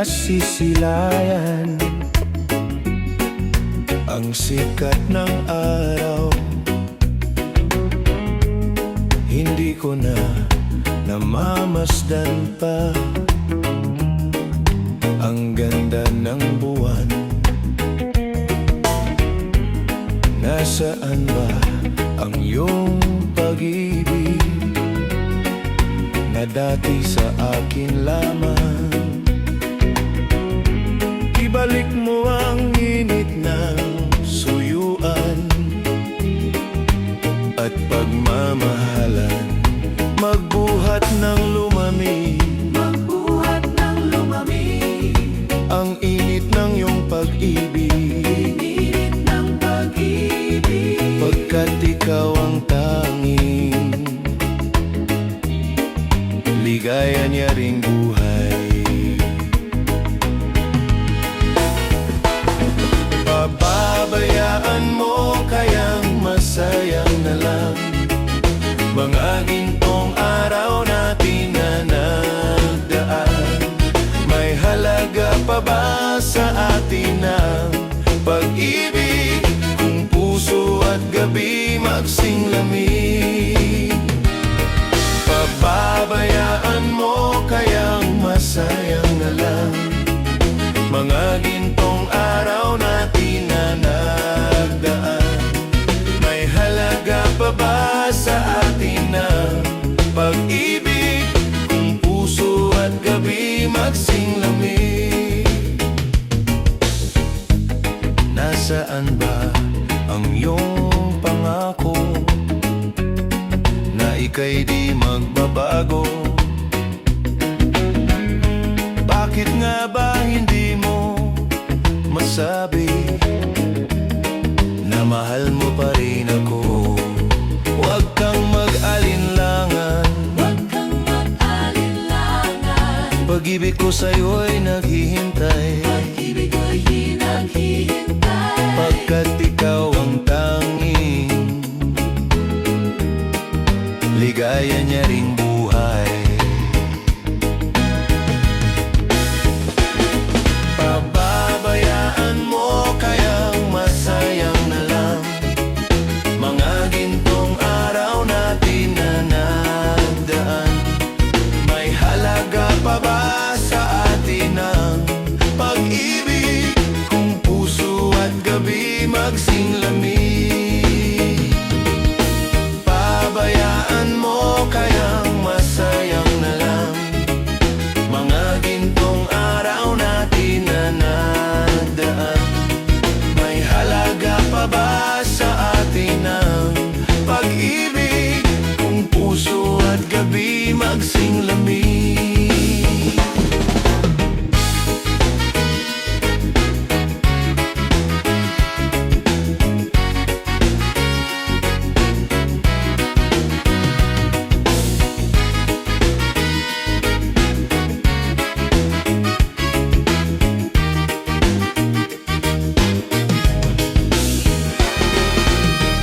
nasisilayan ang sikat ng araw. Hindi ko na namamasdan pa ang ganda ng buwan. Nasaan ba ang iyong pag-ibig na dati sa akin lamang? Ibalik mo ang init ng suyuan at pagmamahalan. Magbuhat ng lumamig, magbuhat ng lumamig ang init ng iyong pag-ibig. init ng pag-ibig. Pagkat ikaw ang tanging ligaya niya ring buhay. Pababayaan mo kayang masayang na lang mga gintong araw natin na nagdaan. May halaga pa ba sa atin ang pag-ibig kung puso at gabi magsinglamig? Pababayaan mo kayang masayang na lang mga gintong araw natin na nagdaan. May halaga pa ba sa atin ang pag-ibig kung puso at gabi magsinglamig? Nasaan ba ang iyong pangako na ika'y di magbabago? Bakit nga ba hindi mo masabi na mahal mo pa rin ako? Huwag kang mag-alinlangan, Huwag kang mag-alinlangan. pag-ibig ko sa'yo'y naghihintay. Pag-ibig ko'y naghihintay. Pagkat ikaw ang tanging ligaya niya ring buhay. Pababayaan mo kayang masayang na lang mga gintong araw natin na nagdaan. May halaga pa ba sa atin ang pag-ibig kung puso at gabi magsinglamig? Pabayaan mo kayang masayang na lang mga gintong araw natin na nagdaan. May halaga pa ba sa atin ang pag-ibig kung puso at gabi magsinglamig?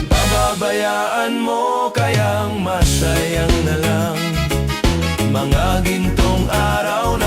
Pababayaan mo kayang masayang na lang mga gintong araw na